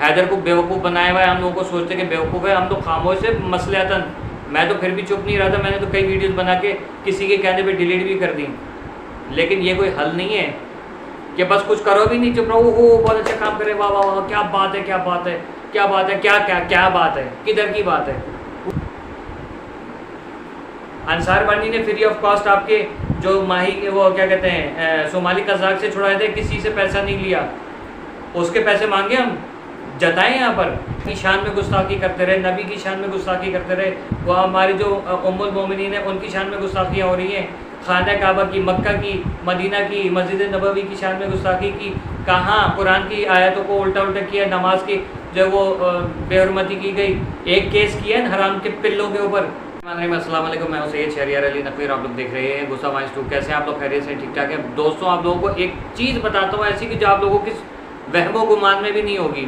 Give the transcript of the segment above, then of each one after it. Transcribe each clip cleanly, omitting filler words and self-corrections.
हैदर को बेवकूफ़ बनाया हुआ है, हम लोगों को सोचते कि बेवकूफ़ है, हम तो खामोश है मसलतन। मैं तो फिर भी चुप नहीं रहा था, मैंने तो कई वीडियोस बना के किसी के कहने पे डिलीट भी कर दी। लेकिन ये कोई हल नहीं है कि बस कुछ करो भी नहीं, चुप रहो, हो बहुत अच्छा काम करे, वाह वाह वाह, क्या बात है, क्या बात है, क्या बात है, क्या क्या क्या बात है, किधर की बात है। अंसार बानी ने फ्री ऑफ कॉस्ट आपके जो माही वो क्या कहते हैं सोमाली कज़ाक से छुड़ाए थे, किसी से पैसा नहीं लिया, उसके पैसे मांगे हम जताएं यहाँ पर की शान में गुस्ताखी करते रहे, नबी की शान में गुस्ताखी करते रहे, वो हमारी जो उम्मुल मोमिनीन है उनकी शान में गुस्ताखियाँ हो रही हैं, खाना काबा की, मक्का की, मदीना की, मस्जिद नबवी की शान में गुस्ताखी की, कहाँ कुरान की आयतों को उल्टा उल्टा किया, नमाज की जो वो बेहरमती की गई, एक केस किया है हराम के पिल्लों के ऊपर। अस्सलाम वालेकुम, मैं सैयद शहरियार अली नकवीर, आप लोग देख रहे हैं गुस्सा वाइस टू। कैसे आप लोग, खैरियत से, ठीक ठाक है दोस्तों। आप लोगों को एक चीज़ बताता हूँ ऐसी कि जो आप लोगों की वहमो गुमान में भी नहीं होगी।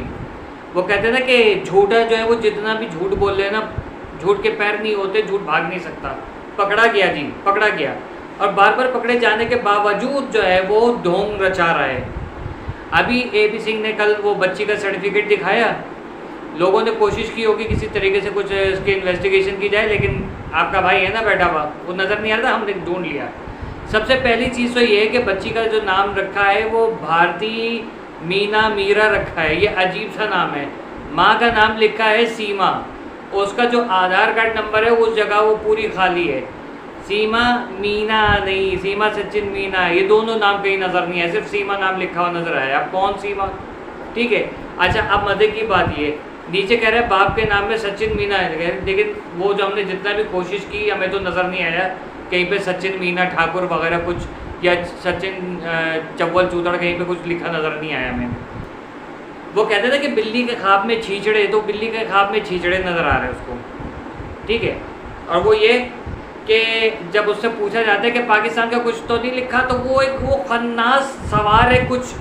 वो कहते हैं ना कि झूठा जो है वो जितना भी झूठ बोल ले ना, झूठ के पैर नहीं होते, झूठ भाग नहीं सकता। पकड़ा गया जी, पकड़ा गया, और बार बार पकड़े जाने के बावजूद जो है वो ढोंग रचा रहा है। अभी AP सिंह ने कल वो बच्ची का सर्टिफिकेट दिखाया, लोगों ने कोशिश की होगी किसी तरीके से कुछ इसकी इन्वेस्टिगेशन की जाए, लेकिन आपका भाई है ना बैठा हुआ, वो नज़र नहीं आ रहा, हमने ढूंढ लिया। सबसे पहली चीज़ तो ये है कि बच्ची का जो नाम रखा है वो भारती मीना मीरा रखा है, ये अजीब सा नाम है। माँ का नाम लिखा है सीमा, उसका जो आधार कार्ड नंबर है उस जगह वो पूरी खाली है। सीमा मीना नहीं, सीमा सचिन मीना, ये दोनों नाम कहीं नज़र नहीं है, सिर्फ सीमा नाम लिखा हुआ नज़र आया। अब कौन सीमा, ठीक है। अच्छा, अब मज़े की बात ये, नीचे कह रहा है बाप के नाम में सचिन मीना है, लेकिन वो जो हमने जितना भी कोशिश की हमें तो नज़र नहीं आया कहीं पे सचिन मीना ठाकुर वगैरह कुछ, या सचिन चव्वल चूतड़ कहीं पे कुछ लिखा नज़र नहीं आया हमें। वो कहते थे कि बिल्ली के ख्वाब में छींचड़े, तो बिल्ली के ख्वाब में छींचड़े नज़र आ रहे हैं उसको, ठीक है। और वो ये कि जब उससे पूछा जाता है कि पाकिस्तान का कुछ तो नहीं लिखा, तो वो एक वो खन्नास सवार है कुछ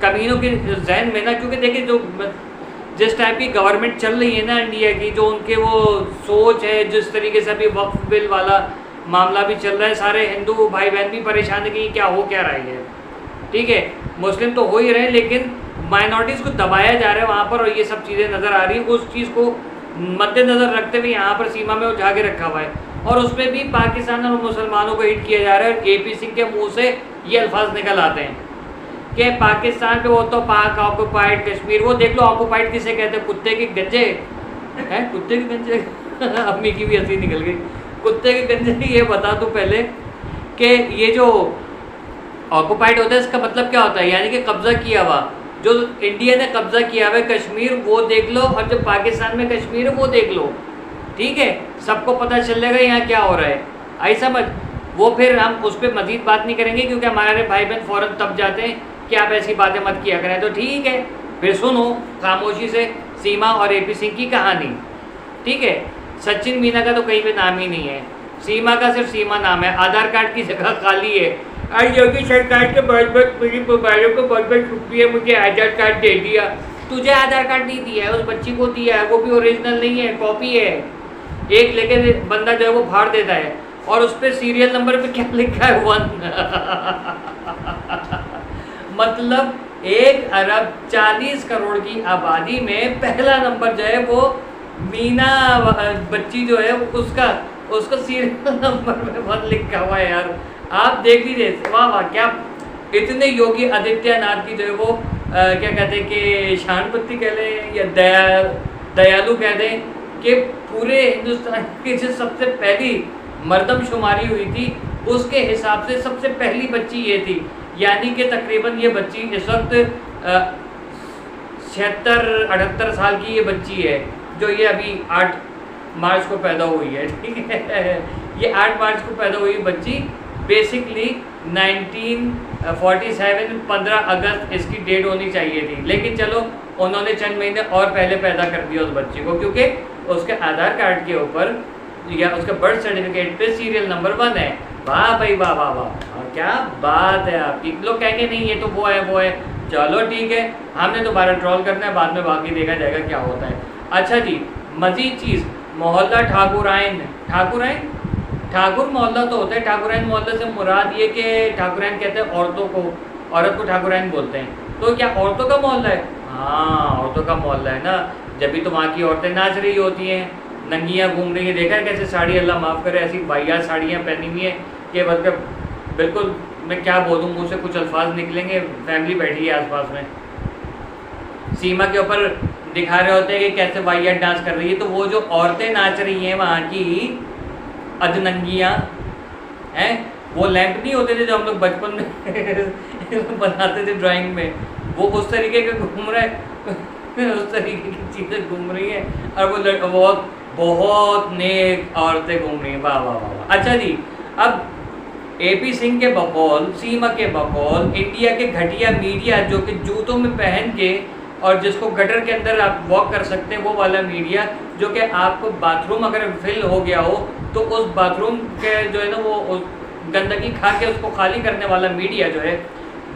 कमीनों के जहन में ना, क्योंकि देखिए जो जिस टाइप की गवर्नमेंट चल रही है ना इंडिया की, जो उनके वो सोच है, जिस तरीके से अभी वक्फ बिल वाला मामला भी चल रहा है, सारे हिंदू भाई बहन भी परेशान है कि क्या हो क्या रहा है, ठीक है। मुस्लिम तो हो ही रहे, लेकिन माइनॉरिटीज़ को दबाया जा रहा है वहाँ पर, और ये सब चीज़ें नज़र आ रही है। उस चीज़ को मद्देनज़र रखते हुए यहाँ पर सीमा में उठा के रखा हुआ है, और उसमें भी पाकिस्तान और मुसलमानों को हिट किया जा रहा है। AP सिंह के मुँह से ये अल्फाज निकल आते हैं कि पाकिस्तान पे वो तो पाक ऑक्यूपाइड कश्मीर, वो देख लो ऑक्यूपाइड किसे कहते हैं, कुत्ते के गंजे हैं, कुत्ते के गंजे अम्मी की भी हंसी निकल गई, कुत्ते के गंजे। ये बता दूं पहले कि ये जो ऑक्यूपाइड होता है इसका मतलब क्या होता है, यानी कि कब्जा किया हुआ, जो इंडिया ने कब्जा किया हुआ है कश्मीर वो देख लो, और जो पाकिस्तान में कश्मीर है वो देख लो, ठीक है। सबको पता चल जाएगा यहाँ क्या हो रहा है, आई समझ। वो फिर हम उस पर मज़ीद बात नहीं करेंगे, क्योंकि हमारे भाई बहन फ़ौरन तब जाते हैं कि आप ऐसी बातें मत किया करें। तो ठीक है, फिर सुनो खामोशी से सीमा और AP सिंह की कहानी, ठीक है। सचिन मीना का तो कहीं पे नाम ही नहीं है, सीमा का सिर्फ सीमा नाम है, आधार कार्ड की जगह खाली है। आज योगी सरकार के बहुत बहुत मेरी मोबाइलों को बहुत बहुत शुक्रिया, मुझे आधार कार्ड दे दिया। तुझे आधार कार्ड नहीं दिया है, उस बच्ची को दिया है, वो भी ओरिजिनल नहीं है, कॉपी है। एक लेके बंदा जो है वो फाड़ देता है, और उस पर सीरियल नंबर पे क्या लिखा है 1 मतलब 1 अरब 40 करोड़ की आबादी में पहला नंबर जो है वो मीना बच्ची जो है उसका सीरियल नंबर में 1 लिखा हुआ है यार। आप देख लीजिए, वाह वाह, क्या इतने योगी आदित्यनाथ की जो है वो क्या कहते हैं कि शानपत्ती कह लें या दयालु कह दें, कि पूरे हिंदुस्तान की जो सबसे पहली मर्दमशुमारी हुई थी उसके हिसाब से सबसे पहली बच्ची ये थी, यानी कि तकरीबन ये बच्ची इस वक्त 76-78 साल की ये बच्ची है, जो ये अभी 8 मार्च को पैदा हुई है, ठीक है। ये 8 मार्च को पैदा हुई बच्ची बेसिकली 1947 15 अगस्त इसकी डेट होनी चाहिए थी, लेकिन चलो उन्होंने चंद महीने और पहले पैदा कर दिया उस बच्ची को, क्योंकि उसके आधार कार्ड के ऊपर या उसके बर्थ सर्टिफिकेट पे सीरियल नंबर 1 है। वाह भाई वाह वाह वाह, और क्या बात है आपकी। लोग कहेंगे नहीं ये तो वो है, चलो ठीक है, हमने दोबारा ट्रोल करना है, बाद में बाकी देखा जाएगा क्या होता है। अच्छा जी, मजीद चीज़, मोहल्ला ठाकुराइन ठाकुर मोहल्ला तो होता है, ठाकुराइन मोहल्ले से मुराद ये कि ठाकुराइन कहते हैं औरतों को, औरत को ठाकुराइन बोलते हैं, तो क्या औरतों का मोहल्ला है? हाँ, औरतों का मोहल्ला है ना, जब भी तो वहाँ की औरतें नाच रही होती हैं, नंगियाँ घूम रही है। देखा है कैसे साड़ी, अल्लाह माफ़ करे, ऐसी वाहियात साड़ियाँ पहनी हुई हैं कि मतलब बिल्कुल, मैं क्या बोलूँ, मुँह से कुछ अल्फाज निकलेंगे। फैमिली बैठी है आसपास में, सीमा के ऊपर दिखा रहे होते हैं कि कैसे वाहियात डांस कर रही है। तो वो जो औरतें नाच रही हैं वहाँ की अधनंगियाँ हैं, वो लैंप नहीं होते थे जो हम लोग बचपन में बनाते थे ड्राइंग में, वो उस तरीके के घूम रहे उस तरीके की चीज़ें घूम रही हैं। और वो बहुत बहुत नेक औरतें घूम रही हैं। वाह वाह वाह वाह। अच्छा जी, अब एपी सिंह के बकौल, सीमा के बकौल, इंडिया के घटिया मीडिया जो कि जूतों में पहन के और जिसको गटर के अंदर आप वॉक कर सकते हैं, वो वाला मीडिया, जो कि आपको बाथरूम अगर फिल हो गया हो तो उस बाथरूम के जो है ना वो गंदगी खा के उसको खाली करने वाला मीडिया जो है,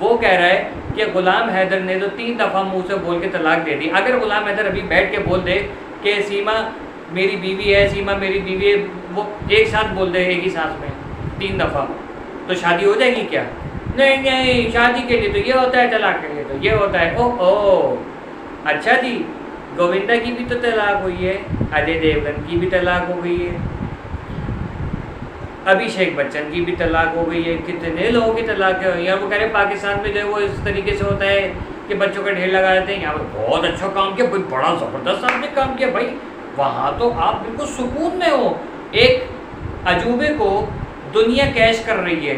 वो कह रहा है कि गुलाम हैदर ने तो 3 दफ़ा मुंह से बोल के तलाक दे दी। अगर गुलाम हैदर अभी बैठ के बोल दे कि सीमा मेरी बीवी है, सीमा मेरी बीवी है, वो एक साथ बोल दे एक ही सांस में 3 दफ़ा, तो शादी हो जाएगी क्या? नहीं नहीं, शादी के लिए तो ये होता है, तलाक के लिए तो ये होता है। ओ अच्छा जी, गोविंदा की भी तो तलाक हुई है, अजय देवगन की भी तलाक हो गई है, अभिषेक बच्चन की भी तलाक हो गई है, कितने लोगों की तलाक हुई है। वो कह रहे पाकिस्तान में जो है वो इस तरीके से होता है कि बच्चों का ढेर लगा देते हैं। यहाँ पर बहुत अच्छा काम किया भाई, बड़ा ज़बरदस्त आपने काम किया भाई, वहाँ तो आप बिल्कुल सुकून में हो। एक अजूबे को दुनिया कैश कर रही है,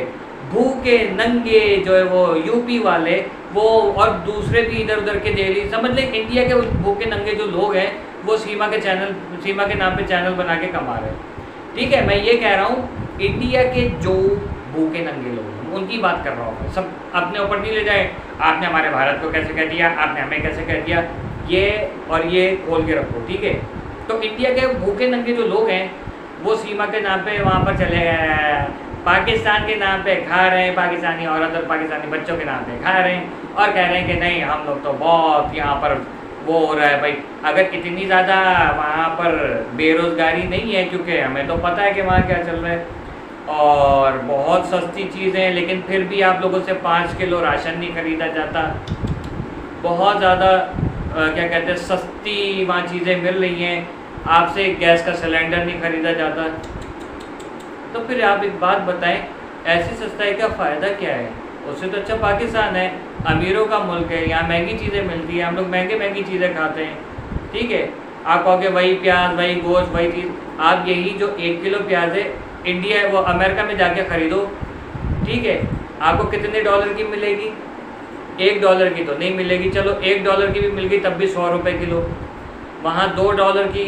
भूखे नंगे जो है वो यूपी वाले, वो और दूसरे भी इधर उधर के दिल्ली, समझ लें इंडिया के भूखे नंगे जो लोग हैं वो सीमा के नाम पे चैनल बना के कमा रहे हैं। ठीक है, मैं ये कह रहा हूँ इंडिया के जो भूखे नंगे लोग हैं उनकी बात कर रहा हूँ मैं, सब अपने ऊपर नहीं ले जाए। आपने हमारे भारत को कैसे कह दिया, आपने हमें कैसे कह दिया, ये और ये खोल के रखो। ठीक है, तो इंडिया के भूखे नंगे जो लोग हैं वो सीमा के नाम पे वहाँ पर चले गए, पाकिस्तान के नाम पे खा रहे हैं, पाकिस्तानी औरत और पाकिस्तानी बच्चों के नाम पे खा रहे हैं और कह रहे हैं कि नहीं हम लोग तो बहुत यहाँ पर वो हो रहा है भाई। अगर इतनी ज़्यादा वहाँ पर बेरोज़गारी नहीं है, क्योंकि हमें तो पता है कि वहाँ क्या चल रहा है और बहुत सस्ती चीज़ें हैं, लेकिन फिर भी आप लोगों से 5 किलो राशन नहीं ख़रीदा जाता, बहुत ज़्यादा क्या कहते हैं सस्ती वहाँ चीज़ें मिल रही हैं, आपसे गैस का सिलेंडर नहीं ख़रीदा जाता। तो फिर आप एक बात बताएं, ऐसी सस्ताई का फ़ायदा क्या है? उससे तो अच्छा पाकिस्तान है, अमीरों का मुल्क है, यहाँ महंगी चीज़ें मिलती हैं, हम लोग महंगी चीज़ें खाते हैं। ठीक है, आप कहोगे वही प्याज वही गोश्त वही चीज़, आप यही जो 1 किलो प्याज है इंडिया वो अमेरिका में जाके ख़रीदो, ठीक है, आपको कितने डॉलर की मिलेगी? $1 की तो नहीं मिलेगी, चलो $1 की भी मिल गई तब भी 100 रुपये किलो। वहाँ $2 की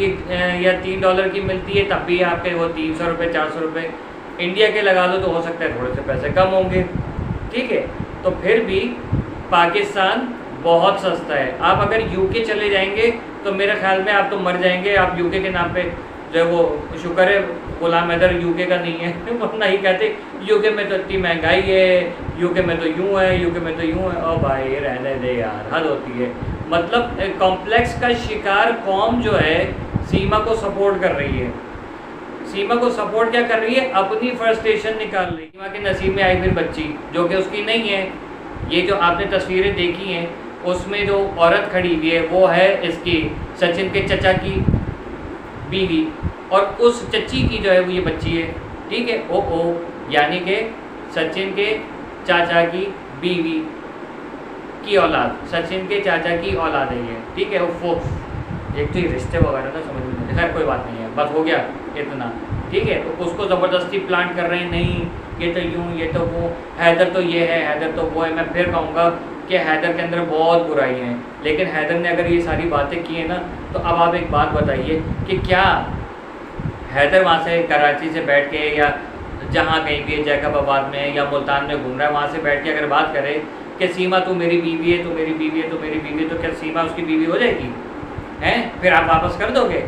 या $3 की मिलती है तब भी आपके वो 300 रुपये 400 रुपये। इंडिया के लगा लो तो हो सकता है थोड़े से पैसे कम होंगे। ठीक है, तो फिर भी पाकिस्तान बहुत सस्ता है। आप अगर यूके चले जाएंगे तो मेरे ख्याल में आप तो मर जाएंगे। आप यूके के नाम पे जो है वो शुक्र है गुलाम हैदर यूके का नहीं है वरना ही कहते यूके में तो इतनी महंगाई है, यूके में तो यूँ है, यूके में तो यूँ है। ओ भाई रहने दे यार, हद होती है। मतलब कॉम्प्लेक्स का शिकार कौम जो है सीमा को सपोर्ट कर रही है। सीमा को सपोर्ट क्या कर रही है? अपनी फ्रस्ट्रेशन निकाल रही है। सीमा के नसीब में आई फिर बच्ची जो कि उसकी नहीं है। ये जो आपने तस्वीरें देखी हैं उसमें जो औरत खड़ी हुई है वो है इसकी सचिन के चचा की बीवी, और उस चची की जो है वो ये बच्ची है। ठीक है, ओ यानी कि सचिन के चाचा की बीवी की औलाद, सचिन के चाचा की औलाद है ये। ठीक है, वो एक तो ये रिश्ते वगैरह ना समझ में नहीं, खैर कोई बात नहीं है, बस हो गया इतना। ठीक है, तो उसको ज़बरदस्ती प्लांट कर रहे हैं, नहीं ये तो यूँ ये तो वो, हैदर तो ये है हैदर तो वो है। मैं फिर कहूँगा कि हैदर के अंदर बहुत बुराई है, लेकिन हैदर ने अगर ये सारी बातें की हैं ना, तो अब आप एक बात बताइए कि क्या हैदर वहाँ से कराची से बैठ के या जहाँ कहीं भी जैकबाबाद में या मुल्तान में घूम रहा है, वहाँ से बैठ के अगर बात करे कि सीमा तू मेरी बीवी है, तू मेरी बीवी है, तू मेरी बीवी है, तो क्या सीमा उसकी बीवी हो जाएगी? हैं? फिर आप वापस कर दोगे?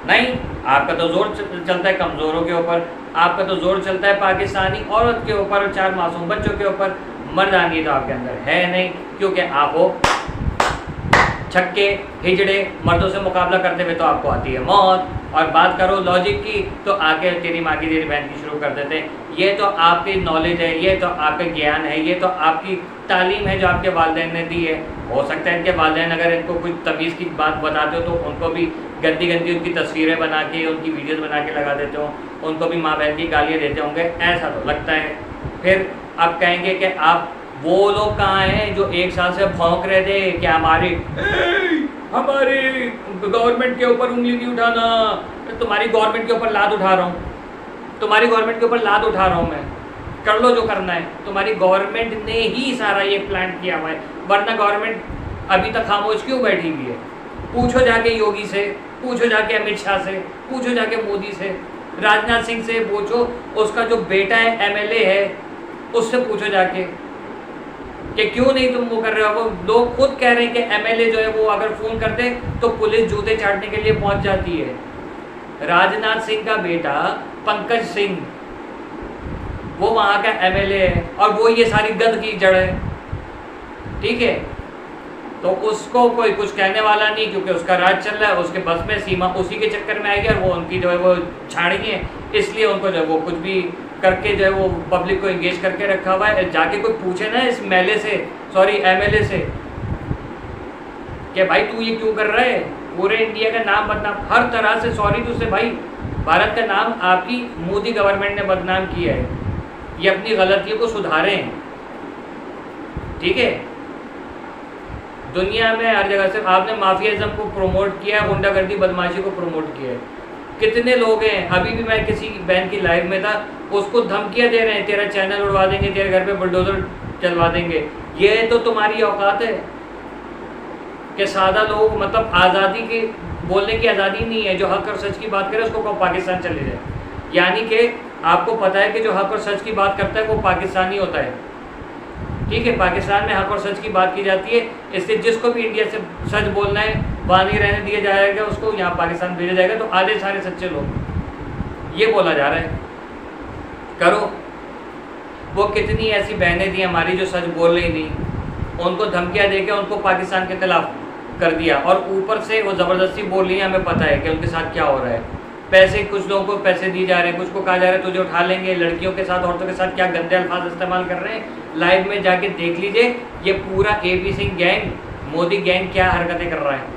नहीं, आपका तो जोर चलता है कमज़ोरों के ऊपर, आपका तो जोर चलता है पाकिस्तानी औरत के ऊपर और 4 मासूम बच्चों के ऊपर। मर्दानी तो आपके अंदर है नहीं, क्योंकि आप हो छक्के हिजड़े, मर्दों से मुकाबला करते हुए तो आपको आती है मौत। और बात करो लॉजिक की तो आके तेरी माँ की तेरी बहन की शुरू कर देते हैं। ये तो आपकी नॉलेज है, ये तो आपका ज्ञान है, ये तो आपकी तालीम है जो आपके वालिदैन ने दी है। हो सकता है इनके वालिदैन अगर इनको कुछ तमीज़ की बात बताते हो तो उनको भी गंदी गंदी उनकी तस्वीरें बना के, उनकी वीडियोस बना के लगा देते हो, उनको भी माँ बहन की गालियाँ देते होंगे, ऐसा तो लगता है। फिर आप कहेंगे कि आप वो लोग कहाँ हैं जो 1 साल से भौंक रहे थे कि हमारे गवर्नमेंट के ऊपर उंगली नहीं उठाना, तुम्हारी गवर्नमेंट के ऊपर लात उठा रहा हूँ, तुम्हारी गवर्नमेंट के ऊपर लात उठा रहा हूँ मैं, कर लो जो करना है। तुम्हारी गवर्नमेंट ने ही सारा ये प्लान किया हुआ है, वरना गवर्नमेंट अभी तक खामोश क्यों बैठी हुई है? पूछो जाके योगी से, पूछो जाके अमित शाह से, पूछो जाके मोदी से, राजनाथ सिंह से पूछो, उसका जो बेटा है MLA है उससे पूछो जाके कि क्यों नहीं तुम वो कर रहे हो। वो लोग खुद कह रहे हैं कि MLA जो है वो अगर फ़ोन करते तो पुलिस जूते चाटने के लिए पहुंच जाती है। राजनाथ सिंह का बेटा पंकज सिंह वो वहाँ का MLA है और वो ये सारी गंद की जड़ है, ठीक है। तो उसको कोई कुछ कहने वाला नहीं, क्योंकि उसका राज चल रहा है, उसके बस में सीमा उसी के चक्कर में आएगी और वो उनकी जो है वो छाड़ेंगे, इसलिए उनको जो है वो कुछ भी करके जो है वो पब्लिक को इंगेज करके रखा हुआ है। जाके कोई पूछे ना इस MLA से कि भाई तू ये क्यों कर रहा है, पूरे इंडिया का नाम बदनाम हर तरह से, सॉरी तुझसे भाई, भारत का नाम आपकी मोदी गवर्नमेंट ने बदनाम किया है, ये अपनी गलतियों को सुधारें, ठीक है। दुनिया में हर जगह से आपने माफियाज़म को प्रमोट किया है, गुंडागर्दी बदमाशी को प्रमोट किया है। कितने लोग हैं, अभी भी मैं किसी बहन की लाइव में था, उसको धमकियां दे रहे हैं, तेरा चैनल उड़वा देंगे, तेरे घर पे बुलडोजर चलवा देंगे। ये तो तुम्हारी औकात है कि सादा लोग, मतलब आज़ादी की बोलने की आज़ादी नहीं है, जो हक और सच की बात करे उसको कहो पाकिस्तान चले जाए। यानी कि आपको पता है कि जो हक और सच की बात करता है वो पाकिस्तानी होता है, ठीक है। पाकिस्तान में हक और सच की बात की जाती है, इसलिए जिसको भी इंडिया से सच बोलना है वहाँ नहीं रहने दिया जाएगा, उसको यहाँ पाकिस्तान भेजा जाएगा। तो आधे सारे सच्चे लोग, ये बोला जा रहा है करो। वो कितनी ऐसी बहनें थी हमारी जो सच बोल रही नहीं, उनको धमकियाँ दे के उनको पाकिस्तान के खिलाफ कर दिया, और ऊपर से वो ज़बरदस्ती बोल रही है, हमें पता है कि उनके साथ क्या हो रहा है। पैसे, कुछ लोगों को पैसे दिए जा रहे हैं, कुछ को कहा जा रहा है तुझे उठा लेंगे। लड़कियों के साथ, औरतों के साथ क्या गंदे अल्फाज इस्तेमाल कर रहे हैं, लाइव में जाके देख लीजिए। ये पूरा AP Singh gang, Modi gang क्या हरकतें कर रहा है।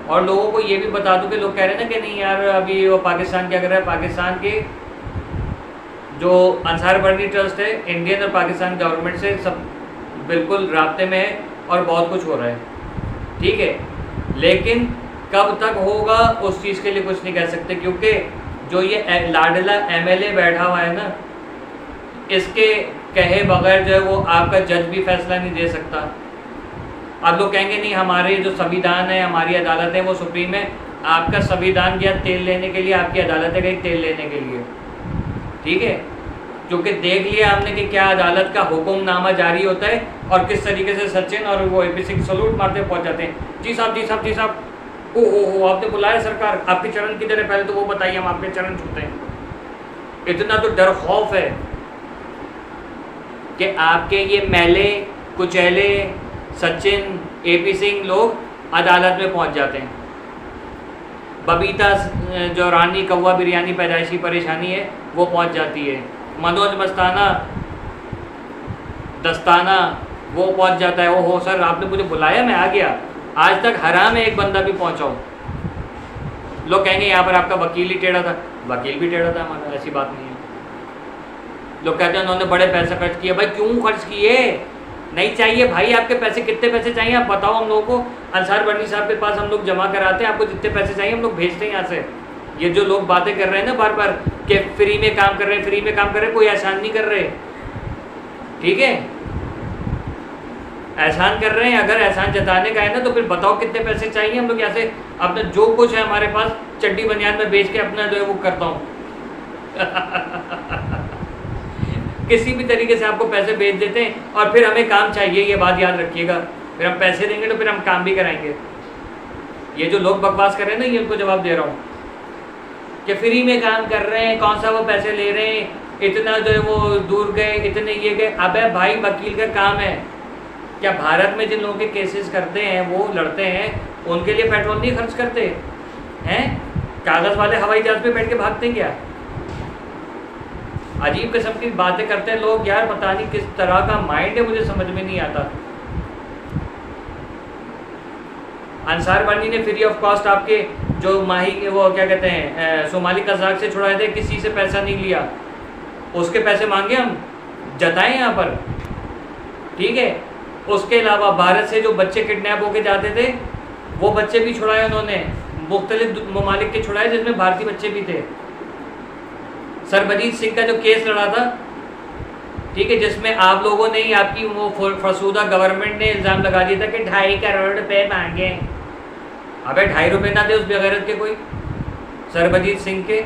और लोगों को ये भी बता दूं कि लोग कह रहे हैं ना कि नहीं यार अभी वो पाकिस्तान क्या कर रहा है, पाकिस्तान के जो अंसार बर्नी ट्रस्ट है, इंडियन और पाकिस्तान गवर्नमेंट से सब बिल्कुल राब्ते में है और बहुत कुछ हो रहा है, ठीक है। लेकिन कब तक होगा उस चीज़ के लिए कुछ नहीं कह सकते, क्योंकि जो ये लाडला MLA बैठा हुआ है ना, इसके कहे बगैर जो है वो आपका जज भी फैसला नहीं दे सकता। आप लोग कहेंगे नहीं हमारे जो संविधान है, हमारी अदालत है वो सुप्रीम है। आपका संविधान गया तेल लेने के लिए, आपकी अदालतें गई तेल लेने के लिए, ठीक है। क्योंकि देख लिया हमने कि क्या अदालत का हुक्मनामा जारी होता है और किस तरीके से सचिन और वो AP सिंह सलूट मारते पहुँच जाते हैं। जी साहब, जी साहब, जी साहब, ओ आपने बुलाया सरकार, आपके चरण किधर है, पहले तो वो बताइए, हम आपके चरण छूते हैं। इतना तो डर खौफ है कि आपके ये मैले कुचैले सचिन AP सिंह लोग अदालत में पहुंच जाते हैं। बबीता जो रानी कौवा बिरयानी पैदाइशी परेशानी है वो पहुंच जाती है। मनोज दस्ताना वो पहुंच जाता है। ओहो सर आपने मुझे बुलाया, मैं आ गया। आज तक हराम में एक बंदा भी पहुंचा हो। लोग कहेंगे यहाँ पर आपका वकील ही टेढ़ा था, वकील भी टेढ़ा था हमारा, ऐसी बात नहीं है। लोग कहते हैं उन्होंने बड़े पैसे खर्च किए। भाई क्यों खर्च किए? नहीं चाहिए भाई आपके पैसे। कितने पैसे चाहिए आप बताओ हम लोगों को। अंसार बर्नी साहब के पास हम लोग जमा कराते हैं, आपको जितने पैसे चाहिए हम लोग भेजते हैं यहाँ से। ये जो लोग बातें कर रहे हैं ना बार बार कि फ्री में काम कर रहे हैं, फ्री में काम कर रहे हैं, कोई एहसान नहीं कर रहे, ठीक है। एहसान कर रहे हैं, अगर एहसान जताने का है ना तो फिर बताओ कितने पैसे चाहिए। हम लोग यहाँ से अपना जो कुछ है हमारे पास चड्डी बनियान में बेच के अपना जो है वो करता हूँ किसी भी तरीके से आपको पैसे भेज देते हैं और फिर हमें काम चाहिए, ये बात याद रखिएगा। फिर हम पैसे देंगे तो फिर हम काम भी कराएंगे। ये जो लोग बकवास कर रहे हैं ना, ये उनको जवाब दे रहा हूँ कि फ्री में काम कर रहे हैं, कौन सा वो पैसे ले रहे हैं, इतना जो है वो दूर गए, इतने ये गए। अबे भाई वकील का काम है। क्या भारत में जिन लोगों के केसेस करते हैं वो लड़ते हैं, उनके लिए पेट्रोल नहीं खर्च करते हैं? कागज़ वाले हवाई जहाज पे बैठ के भागते हैं क्या? अजीब किस्म की बातें करते हैं लोग यार, पता नहीं किस तरह का माइंड है, मुझे समझ में नहीं आता। अंसार वानी ने फ्री ऑफ कॉस्ट आपके जो माही वो क्या कहते हैं सोमाली कज़ाक से छुड़ाए थे, किसी से पैसा नहीं लिया, उसके पैसे मांगे हम, जताएं यहाँ पर, ठीक है। उसके अलावा भारत से जो बच्चे किडनैप होके जाते थे वो बच्चे भी छुड़ाए उन्होंने, मुख्तलिफ ममालिक के छुड़ाए जिसमें भारतीय बच्चे भी थे। सरबजीत सिंह का जो केस लड़ा था, ठीक है, जिसमें आप लोगों ने ही, आपकी वो फरसूदा गवर्नमेंट ने इल्ज़ाम लगा दिया था कि 2.5 करोड़ रुपए मांगे। अबे 2.5 रुपये ना दे उस बेगैरत के कोई, सरबजीत सिंह के।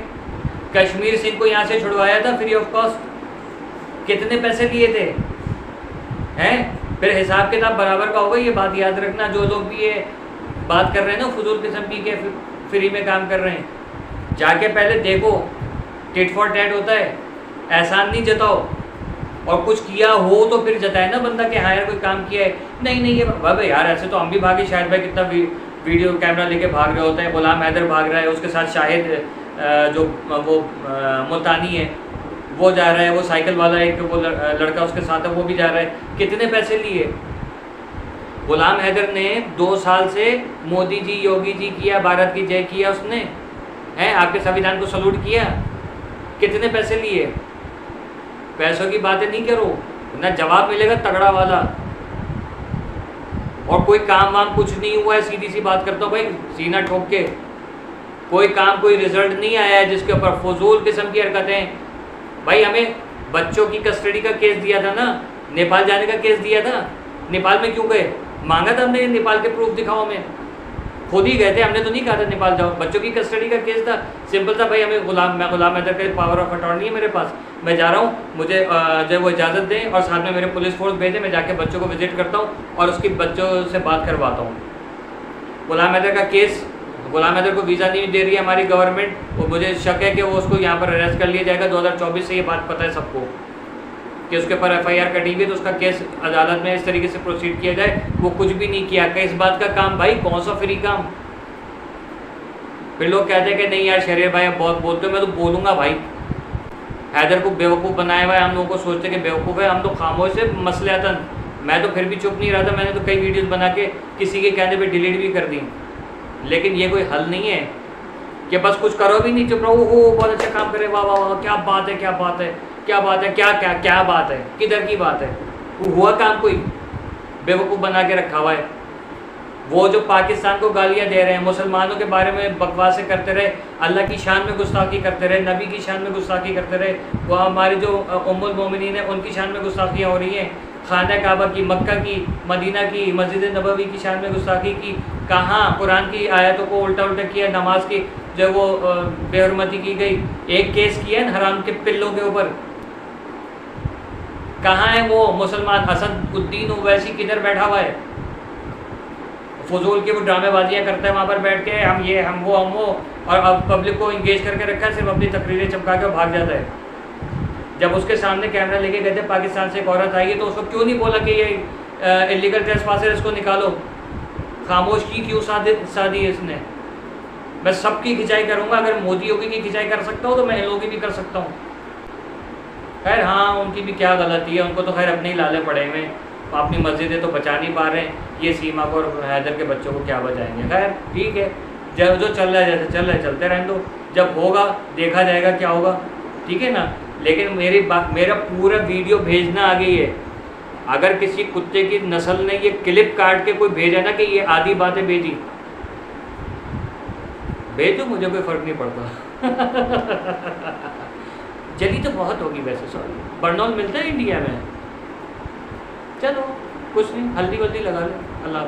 कश्मीर सिंह को यहाँ से छुड़वाया था फ्री ऑफ कॉस्ट, कितने पैसे लिए थे हैं? फिर हिसाब किताब बराबर का होगा, ये बात याद रखना। जो लोग भी ये बात कर रहे हैं ना फजूल किस्म की के फ्री में काम कर रहे हैं, जाके पहले देखो, टिट फॉर टैट होता है, एहसान नहीं जताओ, और कुछ किया हो तो फिर जताए ना बंदा कि हाँ यार कोई काम किया है। नहीं नहीं, ये भाई यार ऐसे तो हम भी भागे, शाहिद भाई कितना वीडियो कैमरा लेके भाग रहे होते हैं, गुलाम हैदर भाग रहा है, उसके साथ शाहिद जो वो मुल्तानी है वो जा रहा है, वो साइकिल वाला एक वो लड़का उसके साथ है वो भी जा रहा है। कितने पैसे लिए? गुलाम हैदर ने 2 साल से मोदी जी, योगी जी किया, भारत की जय किया उसने, हैं, आपके संविधान को सलूट किया। कितने पैसे लिए? पैसों की बातें नहीं करो ना, जवाब मिलेगा तगड़ा वाला। और कोई काम वाम कुछ नहीं हुआ है, सीधी सी बात करता हूँ भाई, सीना ठोक के, कोई काम कोई रिजल्ट नहीं आया है जिसके ऊपर फजूल किस्म की हरकतें। भाई हमें बच्चों की कस्टडी का केस दिया था ना, नेपाल जाने का केस दिया था, नेपाल में क्यों गए? मांगा था हमने नेपाल के प्रूफ दिखाओ, में खुद ही गए थे, हमने तो नहीं कहा था नेपाल जाओ। बच्चों की कस्टडी का केस था, सिंपल था भाई, हमें गुलाम हैदर का पावर ऑफ अटॉर्नी है मेरे पास, मैं जा रहा हूँ, मुझे जो वो इजाज़त दें और साथ में मेरे पुलिस फोर्स भेजें, मैं जाके बच्चों को विजिट करता हूँ और उसकी बच्चों से बात करवाता हूँ। गुलाम हैदर का केस, गुलाम हैदर को वीज़ा नहीं दे रही है हमारी गवर्नमेंट, वो मुझे शक है कि वो उसको यहाँ पर अरेस्ट कर लिया जाएगा। 2024 से ये बात पता है सबको कि उसके ऊपर FIR कटी हुई, तो उसका केस अदालत में इस तरीके से प्रोसीड किया जाए। वो कुछ भी नहीं किया, इस बात का काम भाई, कौन सा फ्री काम। फिर लोग कहते हैं कि नहीं यार शरीर भाई आप बहुत बोलते हो, मैं तो बोलूँगा भाई। हैदर को बेवकूफ़ बनाया हुआ है, हम लोगों को सोचते कि बेवकूफ़ है, हम तो खामोश से मसलतन। मैं तो फिर भी चुप नहीं रहा था, मैंने तो कई वीडियोस बना के किसी के कहने पे डिलीट भी कर दी। लेकिन ये कोई हल नहीं है कि बस कुछ करो भी नहीं, चुप रहो, हो बहुत अच्छा काम करे, वाह वाह वाह, क्या बात है, क्या बात है, क्या बात है, क्या क्या क्या बात है, किधर की बात है, हुआ काम कोई? बेवकूफ़ बना के रखा हुआ है। वो जो पाकिस्तान को गालियाँ दे रहे हैं, मुसलमानों के बारे में बकवासें करते रहे, अल्लाह की शान में गुस्ताखी करते रहे, नबी की शान में गुस्ताखी करते रहे, वो हमारी जो उम्मुल मोमिनीन है उनकी शान में गुस्ताखियाँ हो रही हैं, खाना काबा की, मक्का की, मदीना की, मस्जिद नबवी की शान में गुस्ताखी की, कहाँ कुरान की आयतों को उल्टा उल्टा किया, नमाज की जो वो बेहुरमती की गई। एक केस किया है हराम के पिल्लों के ऊपर, कहाँ है वो मुसलमान? असदुद्दीन ओवैसी किधर बैठा हुआ है? फजूल की वो ड्रामेबाजियाँ करता है वहाँ पर बैठ के, हम ये हम वो, और अब पब्लिक को इंगेज करके रखा है, सिर्फ अपनी तकरीरें चमका के भाग जाता है। जब उसके सामने कैमरा लेके गए थे पाकिस्तान से एक औरत आई है, तो उसको क्यों नहीं बोला कि ये इलीगल ट्रेसपासर, इसको निकालो? खामोश की क्यों साधी इसने? मैं सबकी खिंचाई करूँगा, अगर मोदी योगी की खिंचाई कर सकता हूँ तो मैं इन लोगों की भी कर सकता हूँ। खैर हाँ, उनकी भी क्या गलती है, उनको तो खैर अपने ही लाले पड़े हुए, अपनी मस्जिदें तो बचा नहीं पा रहे हैं, ये सीमा को और हैदर के बच्चों को क्या बचाएंगे। खैर ठीक है, जब जो चल रहा है जैसे चल रहा है चलते रहने दो, जब होगा देखा जाएगा क्या होगा, ठीक है ना। लेकिन मेरा पूरा वीडियो भेजना आ गई है, अगर किसी कुत्ते की नस्ल ने ये क्लिप काट के कोई भेजा ना कि ये आधी बातें भेजी, भेजो, मुझे कोई फ़र्क नहीं पड़ता। जली तो बहुत होगी वैसे, सॉरी, बर्नॉल मिलता है इंडिया में, चलो कुछ नहीं, हल्दी वल्दी लगा ले, अल्लाह।